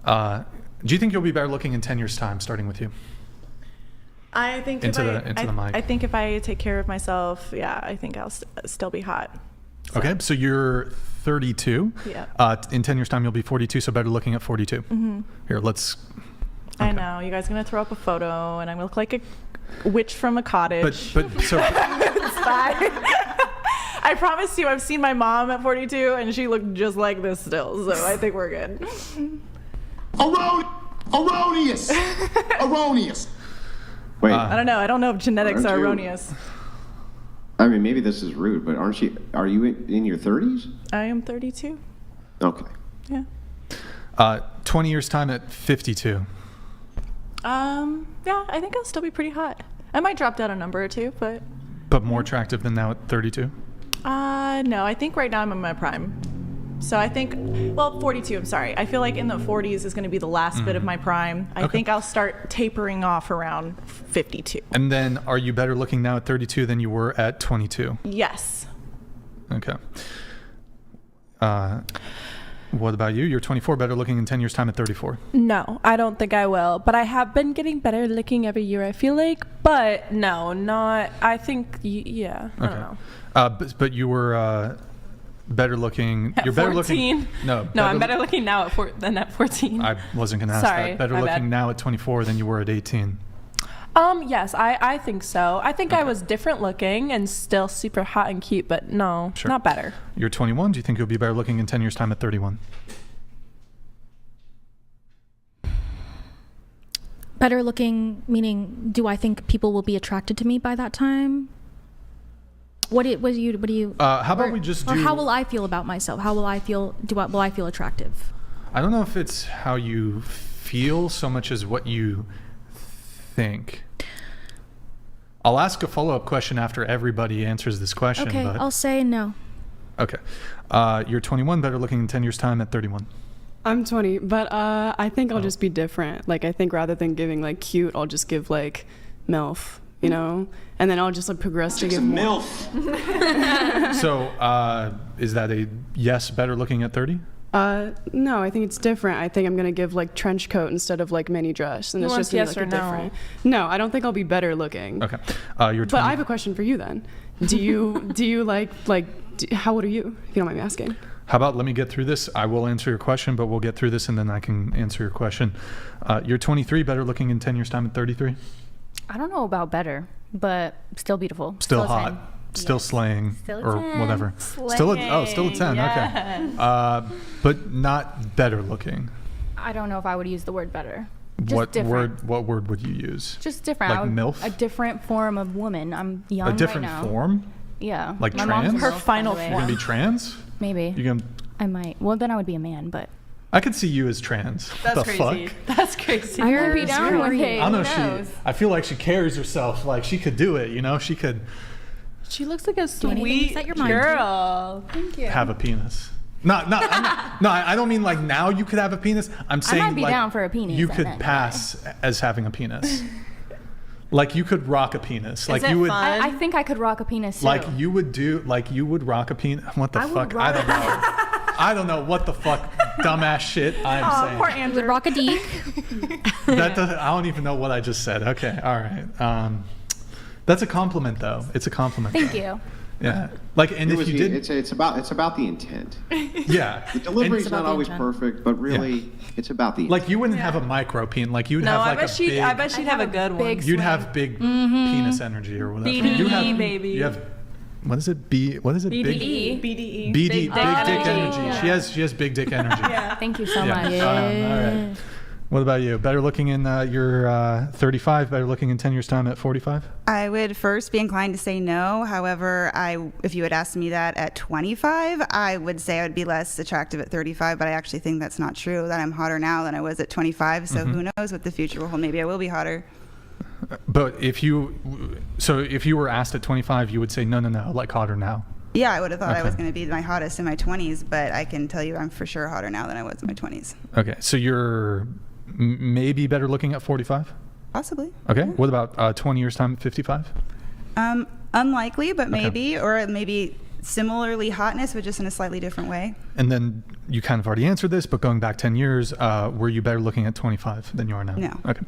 Do you think you'll be better looking in 10 years' time, starting with you? I think into the mic. I think if I take care of myself, I think I'll still be hot. So. Okay, so you're 32. Yeah. In 10 years' time, you'll be 42, so better looking at 42. Mm-hmm. Here, let's... Okay. I know. You guys are going to throw up a photo, and I'm going to look like a witch from a cottage. But so... It's fine. I promise you, I've seen my mom at 42, and she looked just like this still, so I think we're good. Erroneous! Erroneous! Wait. I don't know. I don't know if genetics are erroneous. I mean, maybe this is rude, but are you in your 30s? I am 32. Okay. Yeah. 20 years' time at 52. Yeah, I think I'll still be pretty hot. I might drop down a number or two, but... But more attractive than now at 32? No, I think right now I'm in my prime. So I think, 42, I'm sorry. I feel like in the 40s is going to be the last bit of my prime. I think I'll start tapering off around 52. And then are you better looking now at 32 than you were at 22? Yes. Okay. What about you? You're 24, better looking in 10 years' time at 34. No, I don't think I will. But I have been getting better looking every year, I feel like. But no, not, I think, I don't know. But you were... better looking. At you're 14? Better looking. No, I'm better looking now than at 14. I wasn't going to ask that. Better looking now at 24 than you were at 18. Yes, I think so. I think I was different looking and still super hot and cute, but no, not better. You're 21. Do you think you'll be better looking in 10 years' time at 31? Better looking, meaning, do I think people will be attracted to me by that time? What do you? How about we just do? Or how will I feel about myself? How will I feel? Will I feel attractive? I don't know if it's how you feel so much as what you think. I'll ask a follow-up question after everybody answers this question. Okay, I'll say no. Okay, you're 21, better looking in 10 years' time at 31. I'm 20, but I think I'll just be different. Like, I think rather than giving like cute, I'll just give like MILF. You know, and then I'll just like progress to give more. MILF. So, is that a yes? Better looking at 30? No, I think it's different. I think I'm gonna give like trench coat instead of like mini dress, and it's just gonna be like different. No, I don't think I'll be better looking. Okay, you're 20. But I have a question for you then. Do you like how old are you? If you don't mind me asking. How about let me get through this? I will answer your question, but we'll get through this and then I can answer your question. You're 23, better looking in 10 years' time at 33. I don't know about better, but still beautiful. Still hot. Still slaying. Still or 10. whatever. Slaying. Still a 10. Yes. Okay. But not better looking. I don't know if I would use the word better. What word would you use? Just different. Like MILF? A different form of woman. I'm young A different right now. form? Yeah. Like My trans? mom's Her MILF, final by the way. You're going to be trans? Maybe. I might. Well, then I would be a man, but... I could see you as trans. That's what the crazy. fuck? That's crazy. I would be down with it. I don't know. I feel like she carries herself. Like she could do it. You know, she could She looks like a anything you sweet set your mind to. girl. Thank you. have a penis. I don't mean like now you could have a penis. I'm saying might be like down for a penis, you I could meant. pass as having a penis. Like you could rock a penis. Like it you would. fun? I think I could rock a penis too. Like you would rock a penis. What the fuck? I don't know. I don't know what the fuck dumbass shit I'm saying. Poor I would Andrew. rock a deek. I don't even know what I just said. Okay, all right. That's a compliment, though. It's a compliment. Thank you. Yeah. Like, and if you did, it's about the intent. Yeah. The delivery's about not the always intent. perfect, but really, it's about the intent. like you wouldn't have a micro penis. Like you'd have like a big. I bet she'd have a good one. big You'd have big penis energy or whatever. BDE, you have, baby. You have. What is it? What is it? BDE. BDE. Big Big dick energy. Yeah. She has big dick energy. Thank you so Yeah. much. All right. What about you? Better looking in your 35, better looking in 10 years' time at 45? I would first be inclined to say no. However, if you had asked me that at 25, I would say I would be less attractive at 35, but I actually think that's not true, that I'm hotter now than I was at 25. So who knows what the future will hold. Maybe I will be hotter. But if you were asked at 25, you would say, no, like hotter now. Yeah, I would have thought I Okay. was going to be my hottest in my 20s, but I can tell you I'm for sure hotter now than I was in my 20s. Okay, so you're maybe better looking at 45? Possibly. Okay, what about 20 years' time at 55? Unlikely, but maybe, or maybe similarly hotness, but just in a slightly different way. And then you kind of already answered this, but going back 10 years, were you better looking at 25 than you are now? No. Okay.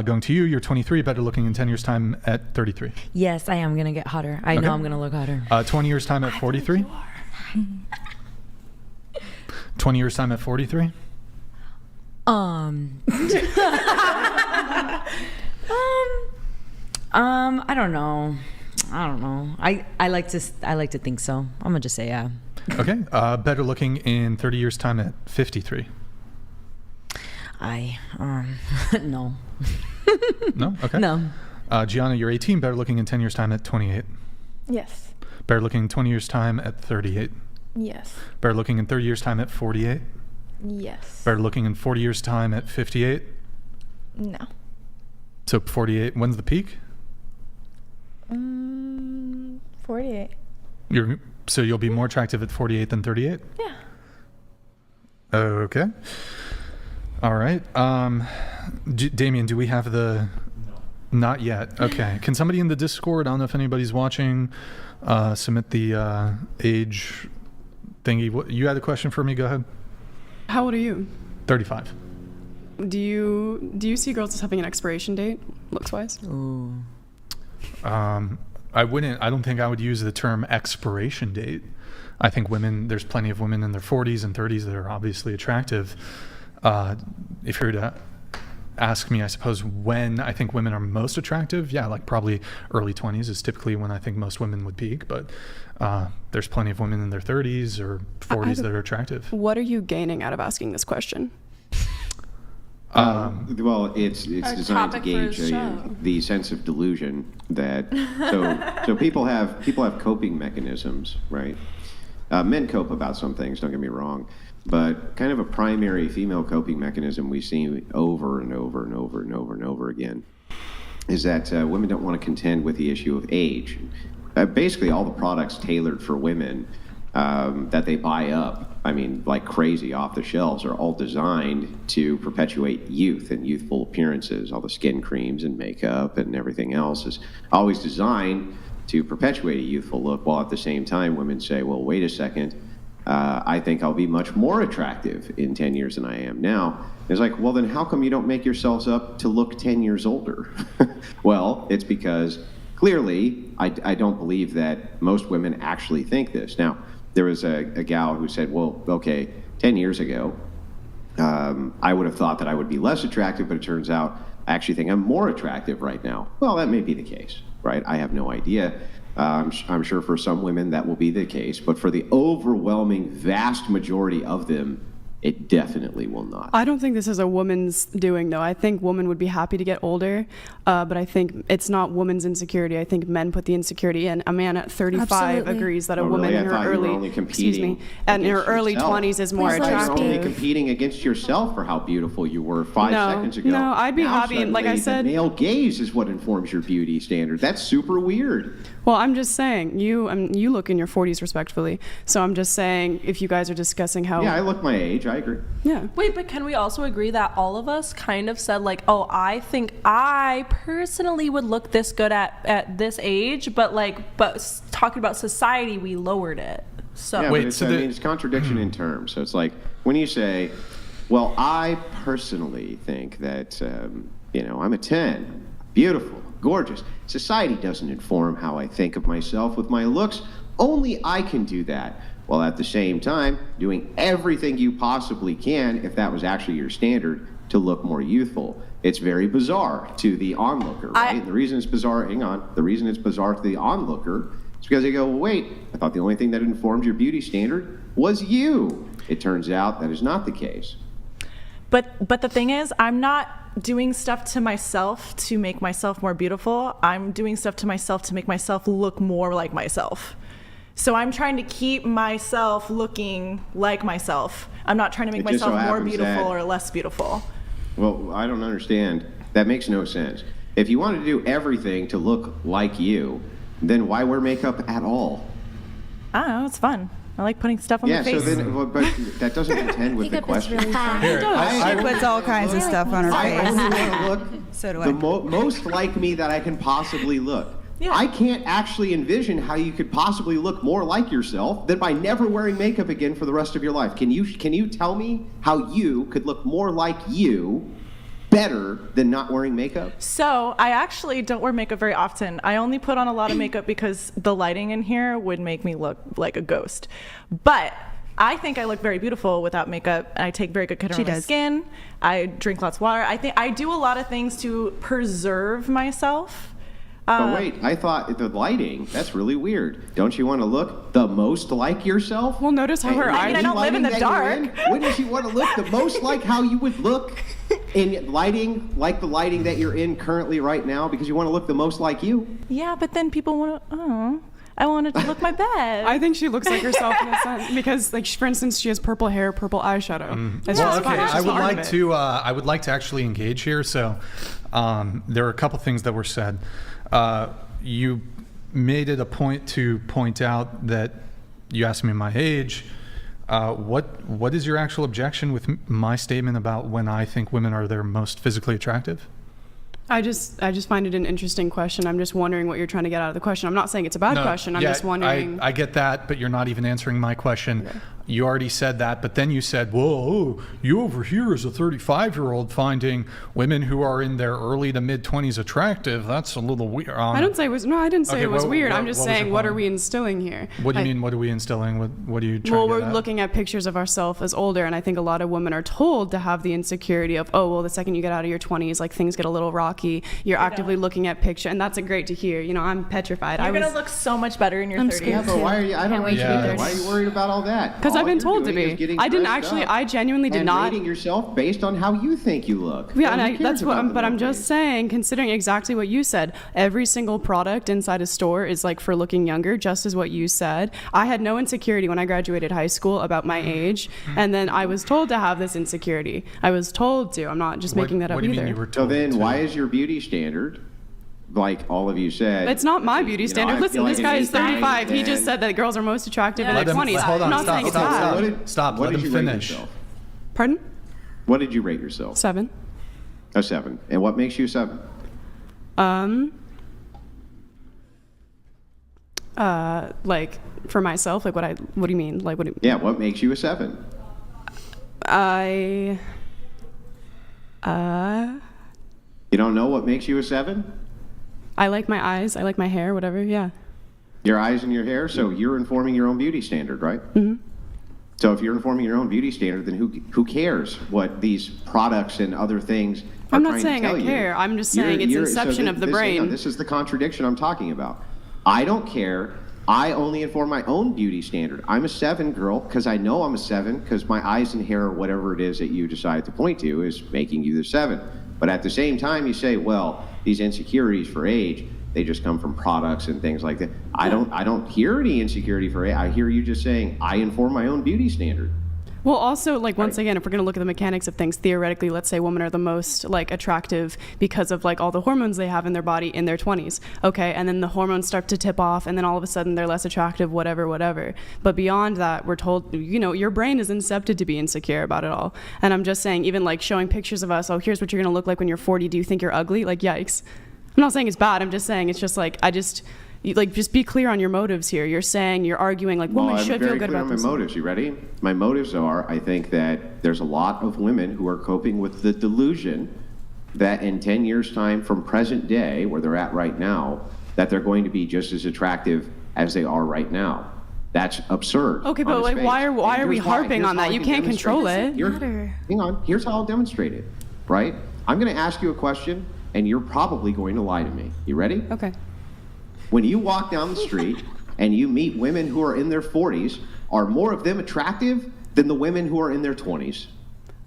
Going to you, you're 23, better looking in 10 years' time at 33. Yes, I am going to get hotter. I know I'm going to look hotter. 20 years' time at 43? 20 years' time at 43? I don't know. I like to think so. I'm gonna just say yeah. Okay. Better looking in 30 years' time at 53. No. No? Okay. No. Gianna, you're 18, better looking in 10 years' time at 28. Yes. Better looking in 20 years' time at 38. Yes. Better looking in 30 years' time at 48. Yes. Better looking in 40 years' time at 58. No. So 48, when's the peak? 48. So you'll be more attractive at 48 than 38? Yeah. Okay. All right. Damien, do we have the... No. Not yet. Okay. Can somebody in the Discord, I don't know if anybody's watching, submit the age thingy. You had a question for me? Go ahead. How old are you? 35. Do you see girls as having an expiration date, looks-wise? Ooh. I don't think I would use the term expiration date. I think there's plenty of women in their 40s and 30s that are obviously attractive. If you were to ask me, I suppose, when I think women are most attractive, yeah, like probably early 20s is typically when I think most women would peak, but there's plenty of women in their 30s or 40s that are attractive. What are you gaining out of asking this question? Well, it's designed to gauge the sense of delusion that so people have coping mechanisms, right? Men cope about some things, don't get me wrong, but kind of a primary female coping mechanism we see over and over and over and over and over again is that women don't want to contend with the issue of age. Basically, all the products tailored for women that they buy up, I mean, like crazy off the shelves, are all designed to perpetuate youth and youthful appearances. All the skin creams and makeup and everything else is always designed to perpetuate a youthful look, while at the same time women say, well, wait a second, I think I'll be much more attractive in 10 years than I am now. It's like, well, then how come you don't make yourselves up to look 10 years older? Well, it's because clearly I don't believe that most women actually think this. Now, there was a gal who said, well, okay, 10 years ago, I would have thought that I would be less attractive, but it turns out I actually think I'm more attractive right now. Well, that may be the case, right? I have no idea. I'm sure for some women that will be the case, but for the overwhelming vast majority of them, it definitely will not. I don't think this is a woman's doing, though. I think women would be happy to get older, but I think it's not woman's insecurity. I think men put the insecurity in. A man at 35 Absolutely. agrees that a Oh, woman really? in her early, and in her early 20s is more Please let You're us attractive. only competing against yourself for how beautiful you were 5 seconds ago. No, I'd be Now happy, like I suddenly said. the male gaze is what informs your beauty standard. That's super weird. Well, I'm just saying, you look in your 40s respectfully. So I'm just saying, if you guys are discussing how... Yeah, I look my age. I agree. Yeah. Wait, but can we also agree that all of us kind of said, like, oh, I think I personally would look this good at this age, but talking about society, we lowered it. So Yeah, Wait, but it's, so I mean, it's contradiction in terms. So it's like when you say, well, I personally think that, I'm a 10, beautiful, gorgeous. Society doesn't inform how I think of myself with my looks. Only I can do that. While at the same time doing everything you possibly can, if that was actually your standard, to look more youthful. It's very bizarre to the onlooker, right? And the reason it's bizarre, the reason it's bizarre to the onlooker is because they go, well, wait, I thought the only thing that informed your beauty standard was you. It turns out that is not the case. But the thing is, I'm not doing stuff to myself to make myself more beautiful. I'm doing stuff to myself to make myself look more like myself. So I'm trying to keep myself looking like myself. I'm not trying to make It just so myself more happens beautiful that- or less beautiful. Well, I don't understand. That makes no sense. If you wanted to do everything to look like you, then why wear makeup at all? I don't know, it's fun. I like putting stuff on Yeah, my so face. then, but that doesn't contend with the question. Here, She puts all kinds of stuff on her I face. only want to look So do the most like me that I can possibly look. Yeah. I can't actually envision how you could possibly look more like yourself than by never wearing makeup again for the rest of your life. Can you tell me how you could look more like you better than not wearing makeup? So I actually don't wear makeup very often. I only put on a lot of makeup because the lighting in here would make me look like a ghost. But I think I look very beautiful without makeup, and I take very good care of my skin. I drink lots of water. I think I do a lot of things to preserve myself. But wait, I thought the lighting, that's really weird. Don't you want to look the most like yourself? Well, notice how her eyes... I don't live in the dark. Wouldn't you want to look the most like how you would look in lighting, like the lighting that you're in currently right now, because you want to look the most like you? Yeah, but then people want to, I wanted to look my best. I think she looks like herself in a sense because, like, for instance, she has purple hair, purple eyeshadow. Well, okay, I would like to actually engage here. So, there are a couple things that were said. You made it a point to point out that you asked me my age. What is your actual objection with my statement about when I think women are their most physically attractive? I just find it an interesting question. I'm just wondering what you're trying to get out of the question. I'm not saying it's a bad question. I'm just wondering. I get that, but you're not even answering my question. Okay. You already said that, but then you said, whoa, you over here as a 35-year-old finding women who are in their early to mid-20s attractive. That's a little weird. I didn't say it was, I didn't say it was weird. I'm just saying, what are we instilling here? What do you mean, what are we instilling? What are you trying to get at? Well, we're looking at pictures of ourselves as older, and I think a lot of women are told to have the insecurity of, oh, well, the second you get out of your 20s, like, things get a little rocky. You're actively looking at picture, and that's great to hear. You know, I'm petrified. You're going to look so much better in your 30s. Scared but why are you, I don't understand. Why are you worried about all that? Because I've been told to be. I didn't actually. I genuinely did not. Rating yourself based on how you think you look. Yeah, and that's what. But I'm just saying, considering exactly what you said, every single product inside a store is like for looking younger, just as what you said. I had no insecurity when I graduated high school about my age, and then I was told to have this insecurity. I was told to. I'm not just making that up either. What do you mean you were told so then, why is your beauty standard? Like all of you said, it's not my beauty standard. Listen, this guy is 35. He just said that girls are most attractive in their 20s. Hold on, I'm not saying it's bad. Stop. Let him finish. Pardon? What did you rate yourself? 7. A 7. And what makes you a 7? Like for myself, like what do you mean? Like what? Yeah, what makes you a 7? You don't know what makes you a 7? I like my eyes. I like my hair. Whatever. Yeah. Your eyes and your hair. So you're informing your own beauty standard, right? Mm-hmm. So if you're informing your own beauty standard, then who cares what these products and other things are I'm not trying saying to tell I you? care. I'm just saying it's inception of the brain. This is the contradiction I'm talking about. I don't care. I only inform my own beauty standard. I'm a 7 girl because I know I'm a 7 because my eyes and hair or whatever it is that you decide to point to is making you the 7. But at the same time, you say, well, these insecurities for age, they just come from products and things like that. I don't hear any insecurity for age. I hear you just saying, I inform my own beauty standard. Well, also, like, once again, if we're going to look at the mechanics of things, theoretically, let's say women are the most, like, attractive because of, like, all the hormones they have in their body in their 20s. Okay, and then the hormones start to tip off, and then all of a sudden they're less attractive, whatever. But beyond that, we're told, you know, your brain is incepted to be insecure about it all. And I'm just saying, even, like, showing pictures of us, oh, here's what you're going to look like when you're 40. Do you think you're ugly? Like, yikes. I'm not saying it's bad. I'm just saying it's just, like, just be clear on your motives here. You're saying, you're arguing, like, women should feel good about themselves. My motives. You ready? My motives are, I think that there's a lot of women who are coping with the delusion that in 10 years' time from present day, where they're at right now, that they're going to be just as attractive as they are right now. That's absurd. Okay, but like, why are we harping on that? You can't control it. Hang on. Here's how I'll demonstrate it, right? I'm going to ask you a question, and you're probably going to lie to me. You ready? Okay. When you walk down the street and you meet women who are in their 40s, are more of them attractive than the women who are in their 20s?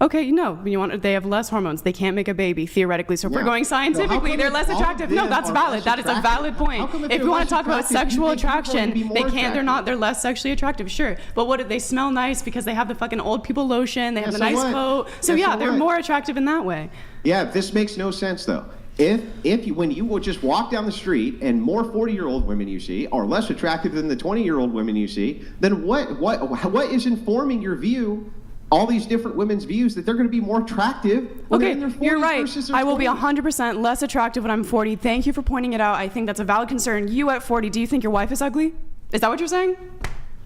Okay, no. They have less hormones. They can't make a baby, theoretically. So if we're going scientifically, they're less attractive. No, that's valid. That is a valid point. If you want to talk about sexual attraction, they're less sexually attractive, sure. But what, they smell nice because they have the fucking old people lotion, they have the nice coat. So yeah, they're more attractive in that way. Yeah, this makes no sense though. When you will just walk down the street and more 40-year-old women you see are less attractive than the 20-year-old women you see, then what is informing your view all these different women's views that they're going to be more attractive when they're Okay, in their 40s you're right. versus their I will be 20s. 100% less attractive when I'm 40. Thank you for pointing it out. I think that's a valid concern. You at 40, do you think your wife is ugly? Is that what you're saying?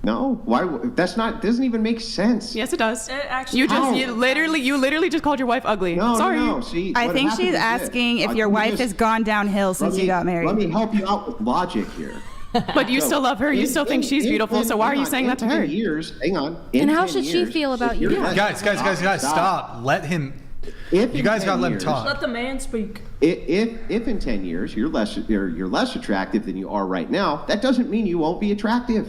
No, why? That's not. Doesn't even make sense. Yes, it does. It actually You just How? you literally just called your wife ugly. No, Sorry. no. See, I what think happens she's is asking this. if your Let me wife just- has gone downhill since let you me- got married. Let me help you out with logic here. But you So, still love her. You still think she's beautiful. So why are hang you on, saying in that to her? 10 years, hang on. And in how 10 should she years, feel about if you? you're less- Guys, stop. Let him. If You in guys 10 gotta let him years- talk. let the man speak. If in 10 years you're less attractive than you are right now, that doesn't mean you won't be attractive,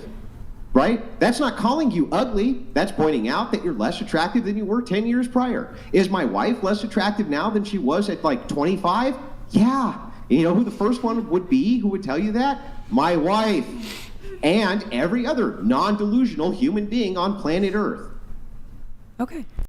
right? That's not calling you ugly. That's pointing out that you're less attractive than you were 10 years prior. Is my wife less attractive now than she was at like 25? Yeah. You know who the first one would be who would tell you that? My wife. And every other non-delusional human being on planet Earth. Okay.